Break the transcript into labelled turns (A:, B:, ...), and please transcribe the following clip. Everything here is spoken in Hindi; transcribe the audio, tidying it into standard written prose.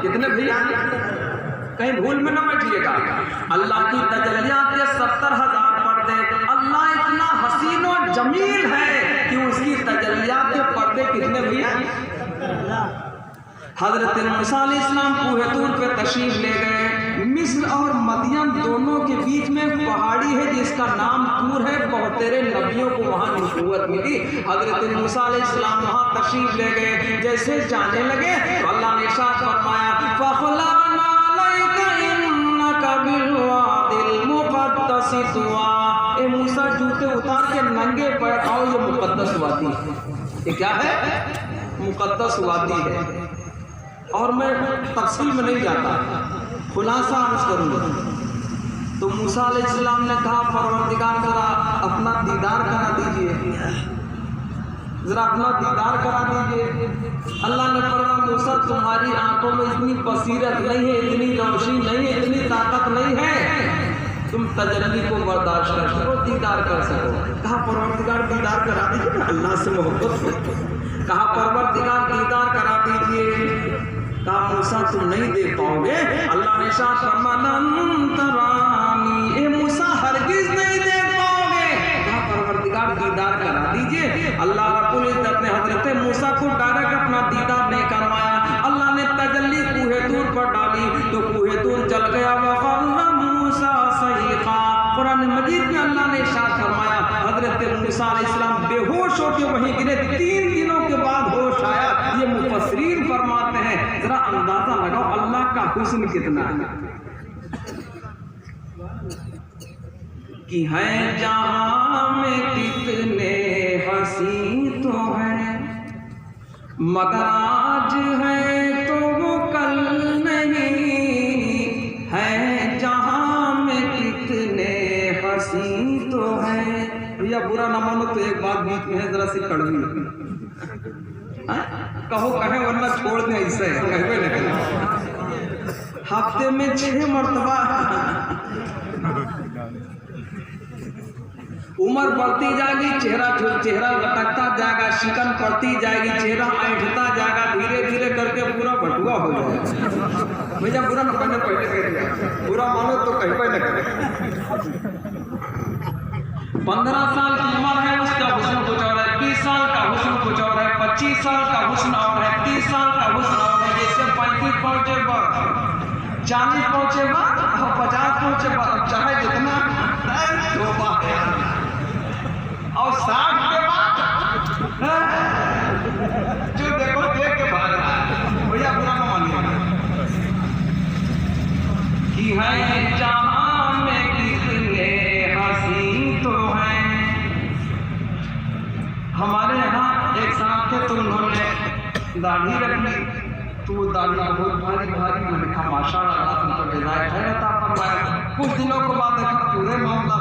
A: कितने भैया, कहीं भूल में न बैठिएगा। अल्लाह की तजल्लियात के 70,000 पर्दे। अल्लाह इतना हसीन और जमील है कि उसकी तजल्लियात के पर्दे कितने भैया। हजरत मूसा अलैहिस्सलाम कूहे तूर पे तशरीफ ले गए। मिस्र और मदियन दोनों के बीच में पहाड़ी है जिसका नाम तूर है। बहुत तेरे नबियों को वहाँ नबूवत मिली। हजरत मूसा अलैहिस्सलाम वहाँ तशरीफ ले गए। जैसे जाने लगे तो अल्लाह ने इरशाद फरमाया, फखलाना अलैका इन्नका बिलवादिल मुक़द्दसी तुवा। ए मूसा जूते उतार के नंगे पैर आओ, ये मुक़द्दस वादी है। ये क्या है? मुक़द्दस वादी है। और मैं तफसील में नहीं जाता, खुलासा अर्ज करूँगा। तो मूसा अलैहिस्सलाम ने कहा, परवरदिगार जरा अपना दीदार करा दीजिए, जरा अपना दीदार करा दीजिए। अल्लाह ने फरमाया, मूसा तुम्हारी आंखों में इतनी बसीरत नहीं है, इतनी रोशनी नहीं है, इतनी ताकत नहीं है, तुम तजल्ली को बर्दाश्त कर सको, दीदार कर सको। कहा परवरदिगार दीदार करा दीजिए ना, अल्लाह से मोहब्बत। कहा परवरदिगार दीदार करा दीजिए। कहा मूसा तुम नहीं देख पाओगे। अल्लाह ने इरशाद फरमाया, तरानी, ए मूसा हरगिज नहीं देख पाओगे। कहा परवरदिगार दीदार करा दीजिए। अल्लाह रब्बुल इज्जत ने हजरत मूसा को डायरेक्ट अपना दीदार नहीं करवाया। अल्लाह ने तजल्ली कूहे तूर पर डाली तो कूहे तूर जल गया। वक़र्रा मूसा सईक़ा। कुरान मजीद में अल्लाह ने इरशाद फरमाया, हजरत मूसा अलैहिस्सलाम बेहोश होकर वहीं गिरे। 3 दिनों के बाद होश आया। ये मुफस्सिरीन फरमाते हैं, जरा अंदाजा लगाओ अल्लाह का हुस्न कितना है कि है जहां में कितने हंसी तो है, मगर आज है तो वो कल नहीं है। जहां में कितने हंसी तो है। भैया बुरा ना मानो तो एक बात बीच में है, जरा सी कड़वी कहो कहे वरना छोड़ दे। ऐसे कहवे नहीं, हफ्ते में 6 मरतबा उम्र बढ़ती जाएगी, चेहरा लटकता जाएगा, शिकन पड़ती जाएगी, चेहरा ऐंठता जाएगा, धीरे धीरे करके पूरा भटुआ हो जाएगा। भैया बुरा न कहने, पहले कह दिया, बुरा मानो तो कहीं पर न करे। 15 साल की उम्र है, उसका हुस्न कुछ और है। 20 साल का हुस्न कुछ और है। 25 साल का हुस्न और है। 30 साल का हुस्न और है। जैसे 35 पहुंचे बाद, 40 पहुंचे बाद और 50 पहुंचे बाद, चाहे जितना और 60 के बाद जो देखो देख के भाग रहा है। भैया बुरा न मानिए कि है जहां में कितने हंसी तो है। हमारे यहाँ एक साहब थे तो उन्होंने दाढ़ी रखी, तो वो दाढ़ी बहुत भारी भारी, मैंने कहा माशाअल्लाह तुमको हिदायत है। कुछ दिनों के बाद देखा पूरे मामला